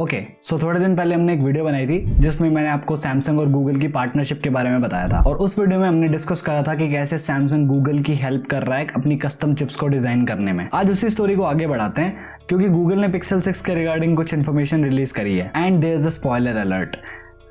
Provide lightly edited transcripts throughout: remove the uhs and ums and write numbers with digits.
Okay, सो थोड़े दिन पहले हमने एक वीडियो बनाई थी जिसमें मैंने आपको सैमसंग और गूगल की पार्टनरशिप के बारे में बताया था और उस वीडियो में हमने डिस्कस करा था कि कैसे सैमसंग गूगल की हेल्प कर रहा है अपनी कस्टम चिप्स को डिजाइन करने में। आज उसी स्टोरी को आगे बढ़ाते हैं क्योंकि गूगल ने पिक्सल 6 के रिगार्डिंग कुछ इन्फॉर्मेशन रिलीज करी है and there is a spoiler alert.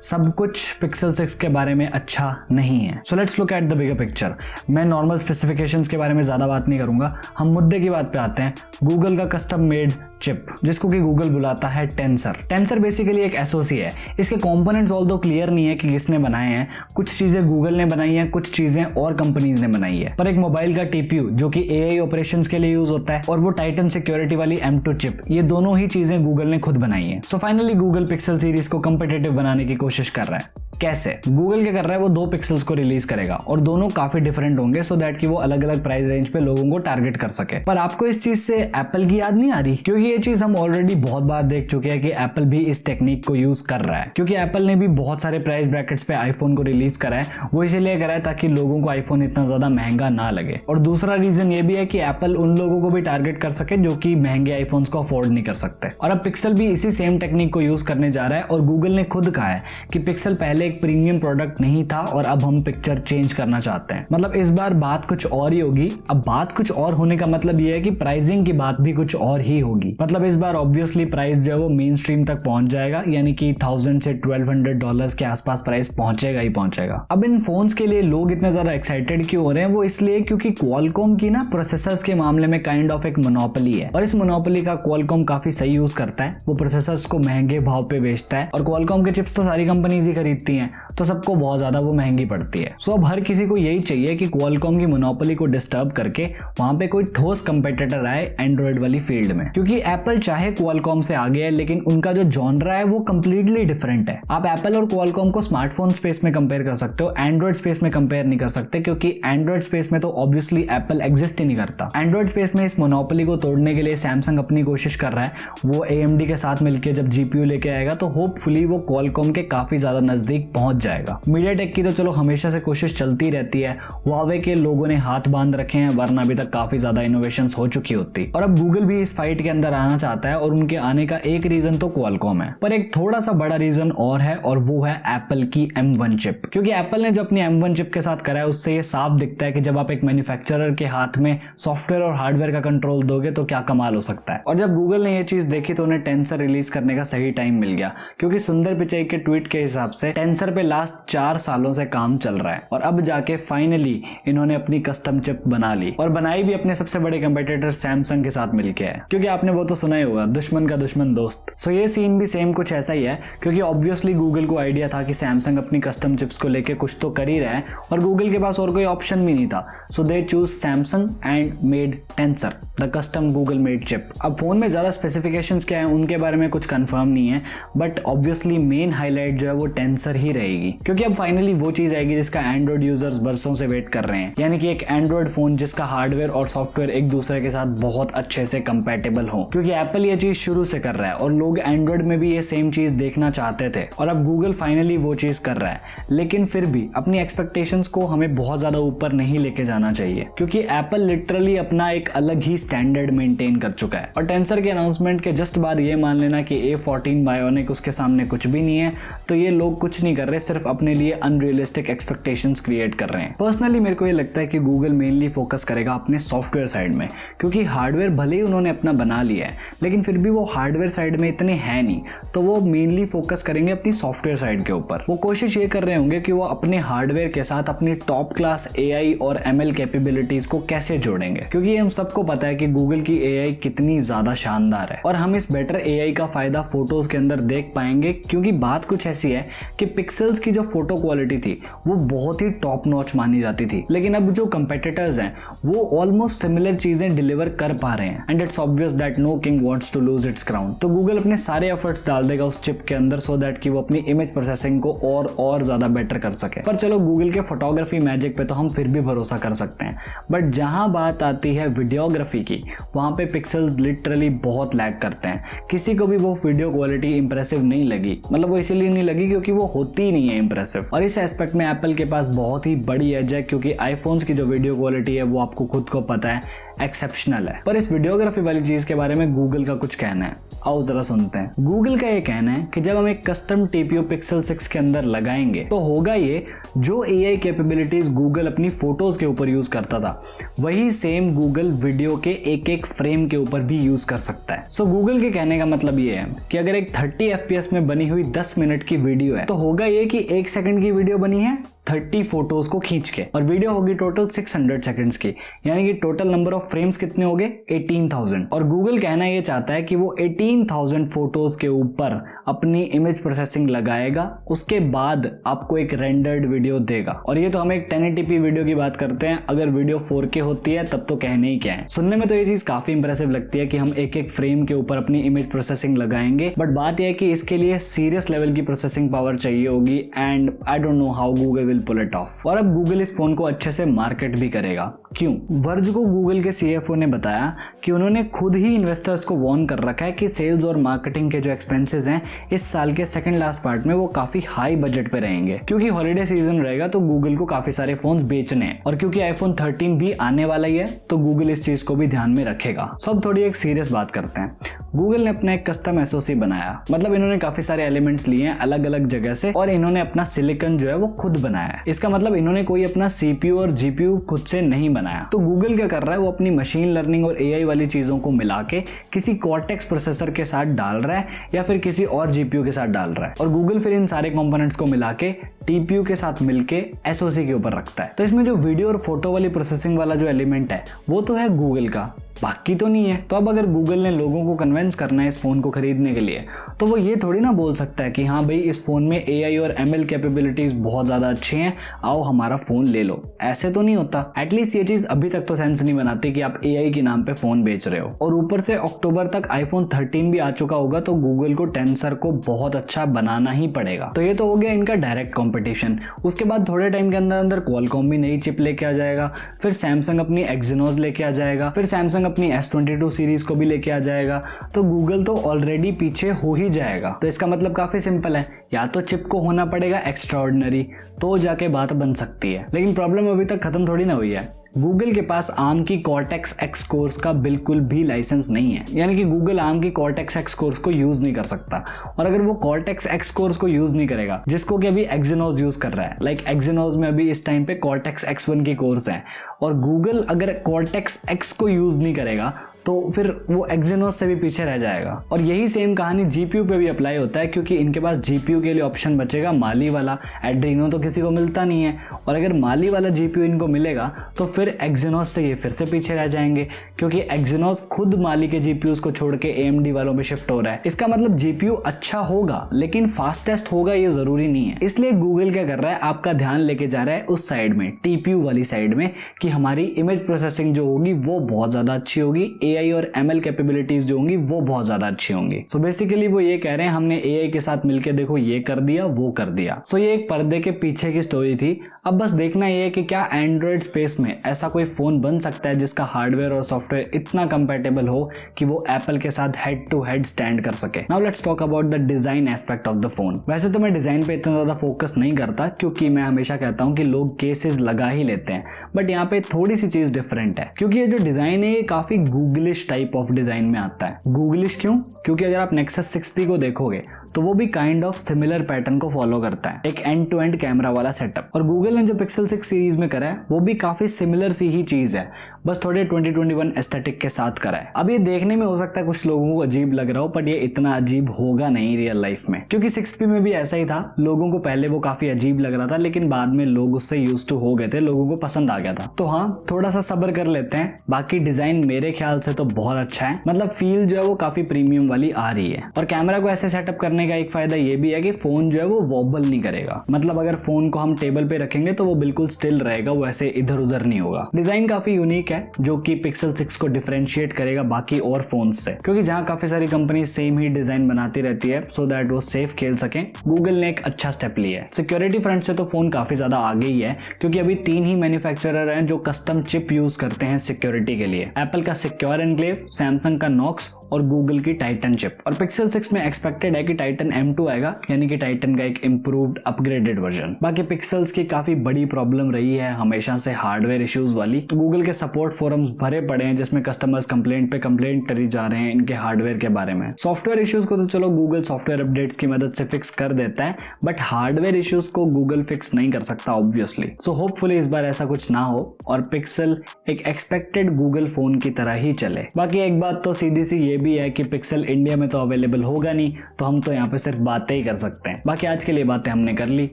सब कुछ पिक्सल 6 के बारे में अच्छा नहीं है। So let's look at the bigger picture. मैं नॉर्मल स्पेसिफिकेशंस के बारे में ज्यादा बात नहीं करूंगा, हम मुद्दे की बात पे आते हैं। गूगल का कस्टम मेड चिप जिसको कि गूगल बुलाता है टेंसर। टेंसर बेसिकली एक एसओसी है। इसके कंपोनेंट्स ऑल्दो क्लियर नहीं है कि किसने बनाए हैं। कुछ चीजें गूगल ने बनाई हैं, कुछ चीजें और कंपनीज ने बनाई है। पर एक मोबाइल का टीपीयू जो कि एआई ऑपरेशंस के लिए यूज होता है और वो टाइटन सिक्योरिटी वाली M2 चिप, ये दोनों ही चीजें गूगल ने खुद बनाई है। So finally Google pixel series को कम्पिटिटिव बनाने की कोशिश कर रहा है। कैसे? गूगल क्या कर रहा है, वो 2 पिक्सल्स को रिलीज करेगा और दोनों काफी डिफरेंट होंगे सो दैट कि वो अलग अलग प्राइस रेंज पे लोगों को टारगेट कर सके। पर आपको इस चीज से एप्पल की याद नहीं आ रही? क्योंकि ये चीज हम ऑलरेडी बहुत बार देख चुके हैं कि एप्पल भी इस टेक्निक को यूज कर रहा है। क्योंकि एप्पल ने भी बहुत सारे प्राइस ब्रैकेट्स पे आईफोन को रिलीज करा है। वो इसीलिए करा है ताकि लोगों को आईफोन इतना ज्यादा महंगा ना लगे। और दूसरा रीजन ये भी है कि एप्पल उन लोगों को भी टारगेट कर सके जो कि महंगे आईफोन्स को अफोर्ड नहीं कर सकते। और अब पिक्सल भी इसी सेम टेक्निक को यूज करने जा रहा है और गूगल ने खुद कहा है कि पिक्सल पहले एक प्रीमियम प्रोडक्ट नहीं था और अब हम पिक्चर चेंज करना चाहते हैं। मतलब इस बार बात कुछ और ही होगी। अब बात कुछ और होने का मतलब ये है कि प्राइसिंग की बात भी कुछ और ही होगी। मतलब इस बार ऑब्वियसली प्राइस जो है वो मेन स्ट्रीम तक पहुंच जाएगा, यानी कि $1000 से $1200 के आसपास प्राइस पहुंचेगा ही पहुंचेगा। अब इन फोन्स के लिए लोग इतने ज्यादा एक्साइटेड क्यों हो रहे हैं? वो इसलिए क्योंकि क्वालकॉम की ना प्रोसेसर्स के मामले में काइंड ऑफ एक मोनोपोली है और इस मोनोपोली का क्वालकॉम काफी सही यूज करता है। वो प्रोसेसर्स को महंगे भाव पे बेचता है और क्वालकॉम के चिप्स तो सारी कंपनीज ही खरीदती हैं, तो सबको बहुत ज्यादा वो महंगी पड़ती है। सो अब हर किसी को यही चाहिए कि क्वालकॉम की मोनोपोली को डिस्टर्ब करके वहां पे कोई ठोस कंपेटिटर आए एंड्रॉइड वाली फील्ड में। क्योंकि एप्पल चाहे क्वालकॉम से आगे है लेकिन उनका जो जॉनरा है वो कंप्लीटली डिफरेंट है। आप एप्पल और क्वालकॉम को स्मार्टफोन स्पेस में कंपेयर कर सकते हो, एंड्रॉइड स्पेस में कंपेयर नहीं कर सकते क्योंकि एंड्रॉइड स्पेस में तो ऑब्वियसली एप्पल एग्जिस्ट ही नहीं करता। एंड्रॉइड स्पेस में इस मोनोपोली को तोड़ने के लिए सैमसंग अपनी कोशिश कर रहा है। वो AMD के साथ मिलकर जब GPU लेके आएगा तो होपफुली वो क्वालकॉम के काफी ज्यादा नजदीक पहुंच जाएगा। मीडियाटेक की तो चलो हमेशा से कोशिश चलती रहती है, हुआवे के लोगों ने हाथ बांध रखे हैं वरना अभी तक काफी ज्यादा इनोवेशंस हो चुकी होती। और अब गूगल भी इस फाइट के अंदर आना चाहता है और उनके आने का एक रीजन तो क्वालकॉम है, पर एक थोड़ा सा बड़ा रीजन और है और वो है एप्पल की M1 चिप। क्योंकि एप्पल ने जो अपनी M1 चिप के साथ करा है उससे ये साफ दिखता है कि जब आप एक मैन्युफैक्चरर के हाथ में सॉफ्टवेयर और हार्डवेयर का कंट्रोल दोगे तो क्या कमाल हो सकता है। और जब गूगल ने ये चीज देखी तो उन्हें टेंसर रिलीज करने का सही टाइम मिल गया क्योंकि सुंदर पिचाई के ट्वीट के हिसाब से टेंसर पे लास्ट 4 सालों से काम चल रहा है और अब जाके फाइनली इन्होंने अपनी कस्टम चिप बना ली और बनाई भी अपने सबसे बड़े कंपेटिटर सैमसंग के साथ मिलके है। क्योंकि आपने वो तो सुना ही होगा, दुश्मन का दुश्मन दोस्त। सो ये सीन भी सेम कुछ ऐसा ही है क्योंकि ऑब्वियसली गूगल को आइडिया था कि सैमसंग अपनी कस्टम चिप्स को लेके कुछ तो कर ही रहा है और गूगल के पास और कोई ऑप्शन भी नहीं था। So they choose Samsung and made Tensor, the custom Google made chip. अब फोन में ज्यादा स्पेसिफिकेशंस क्या है उनके बारे में कुछ कंफर्म नहीं है, बट ऑब्वियसली मेन हाईलाइट जो है वो टेंसर ही रहेगी क्योंकि अब फाइनली वो चीज आएगी जिसका एंड्रॉइड यूजर्स बरसों से वेट कर रहे हैं, यानी कि एक एंड्रॉइड फोन जिसका हार्डवेयर और सॉफ्टवेयर एक दूसरे के साथ बहुत अच्छे से कंपैटिबल हो। क्योंकि एप्पल ये चीज शुरू से कर रहा है और लोग एंड्रॉइड में भी ये सेम चीज देखना चाहते थे और अब गूगल फाइनली वो चीज कर रहा है। लेकिन फिर भी अपनी एक्सपेक्टेशंस को हमें बहुत ज्यादा ऊपर नहीं लेके जाना चाहिए क्योंकि एप्पल लिटरली अपना एक अलग ही स्टैंडर्ड मेंटेन कर चुका है। और टेंसर के अनाउंसमेंट के जस्ट बाद ये मान लेना कि A14 बायोनिक उसके सामने कुछ भी नहीं है, तो ये लोग कुछ नहीं कर रहे, सिर्फ अपने लिए अनरियलिस्टिक एक्सपेक्टेशंस क्रिएट कर रहे हैं। पर्सनली मेरे को ये लगता है कि गूगल मेनली फोकस करेगा अपने सॉफ्टवेयर साइड में क्योंकि हार्डवेयर भले ही उन्होंने अपना बना लिया है लेकिन फिर भी वो हार्डवेयर साइड में इतने हैं नहीं, तो वो मेनली फोकस करेंगे अपनी सॉफ्टवेयर साइड के ऊपर। वो कोशिश ये कर रहे होंगे कि वो अपने हार्डवेयर के साथ अपनी टॉप क्लास AI और ML कैपेबिलिटीज को कैसे जोड़ेंगे क्योंकि हम सबको पता है कि गूगल की AI कितनी ज्यादा शानदार है और हम इस बेटर AI का फायदा फोटोज के अंदर देख पाएंगे। क्योंकि बात कुछ ऐसी है कि पिक्सल्स की जो फोटो क्वालिटी थी वो बहुत ही टॉप नॉच मानी जाती थी, लेकिन अब जो कंपेटिटर्स हैं वो ऑलमोस्ट सिमिलर चीजें डिलीवर कर पा रहे हैं and it's obvious that no king wants to lose its crown. तो गूगल अपने सारे एफर्ट्स डाल देगा उस चिप के अंदर सो दैट कि वो अपनी इमेज प्रोसेसिंग को और ज्यादा बेटर कर सके। पर चलो गूगल के फोटोग्राफी मैजिक पे तो हम फिर भी भरोसा कर सकते हैं, बट जहां बात आती है वीडियोग्राफी की वहां पे पिक्सल्स लिटरली बहुत लैग करते हैं। किसी को भी वो वीडियो क्वालिटी इंप्रेसिव नहीं लगी, मतलब वो इसीलिए नहीं लगी क्योंकि वो होती नहीं है इंप्रेसिव। और इस एस्पेक्ट में एप्पल के पास बहुत ही बड़ी एज है क्योंकि आईफोन्स की जो वीडियो क्वालिटी है वो आपको खुद को पता है एक्सेप्शनल है। पर इस वीडियोग्राफी वाली चीज के बारे में गूगल का कुछ कहना है, आओ जरा सुनते हैं। गूगल का ये कहना है कि जब हम एक कस्टम TPU Pixel 6 के अंदर लगाएंगे तो होगा ये, जो AI कैपेबिलिटीज गूगल अपनी फोटोज के ऊपर यूज करता था वही सेम गूगल वीडियो के एक एक फ्रेम के ऊपर भी यूज कर सकता है। सो गूगल के कहने का मतलब ये है कि अगर एक 30 FPS में बनी हुई 10 मिनट की वीडियो है तो होगा ये कि 1 सेकंड की वीडियो बनी है 30 फोटोज को खींच के, और वीडियो होगी टोटल 600 सेकंड्स की, यानी कि टोटल नंबर ऑफ फ्रेम्स कितने हो गए 18,000। और गूगल कहना ये चाहता है कि वो 18,000 फोटोज के ऊपर अपनी इमेज प्रोसेसिंग लगाएगा, उसके बाद आपको एक रेंडर्ड वीडियो देगा। और ये तो हम एक 1080p वीडियो की बात करते हैं, अगर वीडियो 4K होती है तब तो कहने ही क्या है। सुनने में तो ये चीज काफी इंप्रेसिव लगती है कि हम एक एक फ्रेम के ऊपर अपनी इमेज प्रोसेसिंग लगाएंगे, बट बात यह है कि इसके लिए सीरियस लेवल की प्रोसेसिंग पावर चाहिए होगी, and I don't know how Google will pull it off. और अब गूगल इस फोन को अच्छे से मार्केट भी करेगा। क्यों? वर्ज को गूगल के CFO ने बताया कि उन्होंने खुद ही इन्वेस्टर्स को वार्न कर रखा है कि सेल्स और मार्केटिंग के जो एक्सपेंसेस हैं इस साल के सेकंड लास्ट पार्ट में वो काफी हाई बजट पे रहेंगे, क्योंकि हॉलिडे सीजन रहेगा तो गूगल को काफी सारे फोन्स बेचने हैं, और क्योंकि iPhone 13 भी आने वाला ही है तो गूगल इस चीज को भी ध्यान में रखेगा। सो अब थोड़ी एक सीरियस बात करते हैं। गूगल ने अपना एक कस्टम SoC बनाया, मतलब इन्होंने काफी सारे एलिमेंट्स लिए हैं अलग अलग जगह से और इन्होंने अपना सिलिकॉन जो है वो खुद बनाया है। इसका मतलब इन्होंने कोई अपना CPU और GPU खुद से नहीं बनाया। तो गूगल क्या कर रहा है, वो अपनी मशीन लर्निंग और AI वाली चीजों को मिला के किसी कॉर्टेक्स प्रोसेसर के साथ डाल रहा है या फिर किसी और GPU के साथ डाल रहा है, और गूगल फिर इन सारे कंपोनेंट्स को मिला के TPU के साथ मिलके SoC के ऊपर रखता है। तो इसमें जो वीडियो और फोटो वाली प्रोसेसिंग वाला जो एलिमेंट है वो तो है गूगल का, बाकी तो नहीं है। तो अब अगर गूगल ने लोगों को कन्विंस करना है इस फोन को खरीदने के लिए, तो वो ये थोड़ी ना बोल सकता है कि हाँ भाई इस फोन में AI और ML कैपेबिलिटीज बहुत ज्यादा अच्छी हैं, आओ हमारा फोन ले लो। ऐसे तो नहीं होता। एटलीस्ट ये चीज अभी तक तो सेंस नहीं बनाती कि आप AI के नाम पे फोन बेच रहे हो। और ऊपर से अक्टूबर तक iPhone 13 भी आ चुका होगा तो गूगल को टेंसर को बहुत अच्छा बनाना ही पड़ेगा। तो ये तो हो गया इनका डायरेक्ट कॉम्पिटिशन। उसके बाद थोड़े टाइम के अंदर अंदर क्वालकॉम भी नई चिप लेके आ जाएगा, फिर सैमसंग अपनी एक्सिनोस लेके आ जाएगा, फिर सैमसंग अपनी S22 सीरीज को भी लेके आ जाएगा। तो गूगल तो ऑलरेडी पीछे हो ही जाएगा। तो इसका मतलब काफी सिंपल है, या तो चिप को होना पड़ेगा एक्स्ट्राऑर्डिनरी तो जाके बात बन सकती है। लेकिन प्रॉब्लम अभी तक खत्म थोड़ी ना हुई है। गूगल के पास ARM की Cortex X कोर्स का बिल्कुल भी लाइसेंस नहीं है, यानी कि गूगल ARM की Cortex X कोर्स को यूज नहीं कर सकता। और अगर वो Cortex X कोर्स को यूज नहीं करेगा, जिसको कि अभी Exynos यूज कर रहा है, लाइक Exynos में अभी इस टाइम पे Cortex X1 की कोर्स है, और गूगल अगर Cortex X को यूज नहीं करेगा तो फिर वो Exynos से भी पीछे रह जाएगा। और यही सेम कहानी GPU पे भी अप्लाई होता है, क्योंकि इनके पास GPU के लिए ऑप्शन बचेगा माली वाला। एड्रीनो तो किसी को मिलता नहीं है, और अगर माली वाला GPU इनको मिलेगा तो फिर Exynos से ये फिर से पीछे रह जाएंगे, क्योंकि Exynos खुद माली के GPUs को छोड़ के AMD वालों में शिफ्ट हो रहा है। इसका मतलब GPU अच्छा होगा लेकिन फास्टेस्ट होगा ये जरूरी नहीं है। इसलिए गूगल क्या कर रहा है, आपका ध्यान लेके जा रहा है उस साइड में, TPU वाली साइड में, कि हमारी इमेज प्रोसेसिंग जो होगी वो बहुत ज्यादा अच्छी होगी, AI और ML कैपेबिलिटीज जो होंगी वो बहुत ज्यादा अच्छी होंगी। सो बेसिकली वो ये कह रहे हैं हमने AI के साथ मिलके देखो ये कर दिया वो कर दिया। सो ये एक पर्दे के पीछे की स्टोरी थी। अब बस देखना ये है कि क्या एंड्रॉइड स्पेस में ऐसा कोई फोन बन सकता है जिसका हार्डवेयर और सॉफ्टवेयर इतना कंपैटिबल हो कि वो एप्पल के साथ हेड टू हेड स्टैंड कर सके। Now let's talk about the design aspect of the phone. वैसे तो मैं डिजाइन पे इतना ज्यादा फोकस नहीं करता, क्योंकि मैं हमेशा कहता हूँ कि लोग केसेस लगा ही लेते हैं, बट यहाँ पे थोड़ी सी चीज डिफरेंट है, क्योंकि ये जो डिजाइन है ये काफी गूगलिश टाइप ऑफ डिजाइन में आता है। गूगलिश क्यों? क्योंकि अगर आप Nexus 6P को देखोगे तो वो भी काइंड ऑफ सिमिलर पैटर्न को फॉलो करता है, एक एंड टू एंड कैमरा वाला सेटअप। और गूगल ने जो Pixel 6 सीरीज में करा है वो भी काफी सिमिलर सी ही चीज है, बस थोड़े 2021 एस्थेटिक के साथ करा है। अब ये देखने में हो सकता है कुछ लोगों को अजीब लग रहा हो, बट ये इतना अजीब होगा नहीं रियल लाइफ में, क्योंकि 6P में भी ऐसा ही था। लोगों को पहले वो काफी अजीब लग रहा था, लेकिन बाद में लोग उससे यूज्ड टू हो गए थे, लोगों को पसंद आ गया था। तो हाँ, थोड़ा सा सब्र कर लेते हैं। बाकी डिजाइन मेरे ख्याल से तो बहुत अच्छा है, मतलब फील जो है वो काफी प्रीमियम वाली आ रही है। और कैमरा को ऐसे सेटअप करने का एक फायदा ये भी है कि फोन जो है वो वॉबल नहीं करेगा, मतलब अगर फोन को हम टेबल पे रखेंगे तो वो बिल्कुल स्टिल रहेगा, वो ऐसे इधर उधर नहीं होगा। डिजाइन काफी यूनिक है, जो कि Pixel 6 को डिफरेंशिएट करेगा बाकी और फोन से, क्योंकि जहां काफी सारी कंपनी सेम ही डिजाइन बनाती रहती है सो दैट वो सेफ खेल सके, गूगल ने एक अच्छा स्टेप लिया है। सिक्योरिटी फ्रंट से तो फोन काफी ज्यादा आगे ही है, क्योंकि अभी 3 ही मैन्युफैक्चरर हैं जो कस्टम चिप यूज करते हैं सिक्योरिटी के लिए। एप्पल का सिक्योर एनक्लेव, सैमसंग का नॉक्स और गूगल की टाइटन चिप। और Pixel 6 में एक्सपेक्टेड है कि टाइटन M2 आएगा, यानी कि टाइटन का एक इम्प्रूव्ड अपग्रेडेड वर्जन। बाकी पिक्सल्स की काफी बड़ी प्रॉब्लम रही है हमेशा से, हार्डवेयर इश्यूज वाली। तो गूगल के सपोर्ट फोरम्स भरे पड़े हैं जिसमें कस्टमर्स कंप्लेंट पे कंप्लेंट करी जा रहे हैं इनके हार्डवेयर के बारे में। सॉफ्टवेयर इश्यूज को तो चलो गूगल सॉफ्टवेयर अपडेट्स की मदद से फिक्स कर देता है, बट हार्डवेयर इश्यूज को गूगल फिक्स नहीं कर सकता ऑब्वियसली। सो होपफुली इस बार ऐसा कुछ ना हो और पिक्सल एक एक्सपेक्टेड गूगल फोन की तरह ही चले। बाकी एक बात तो सीधी सी ये भी है कि पिक्सल इंडिया में तो अवेलेबल होगा नहीं, तो हम तो यहाँ पे सिर्फ बातें ही कर सकते हैं। बाकी आज के लिए बातें हमने कर ली।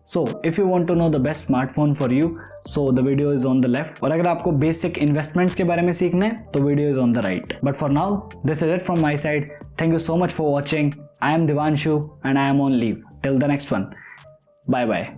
So if you want to know the best smartphone for you, so the video is on the left. और अगर आपको बेसिक इन्वेस्टमेंट्स के बारे में सीखना है तो video is on the right. But for now this is it from my side. Thank you so much for watching. I am Divanshu and I am on leave till the next one. Bye bye.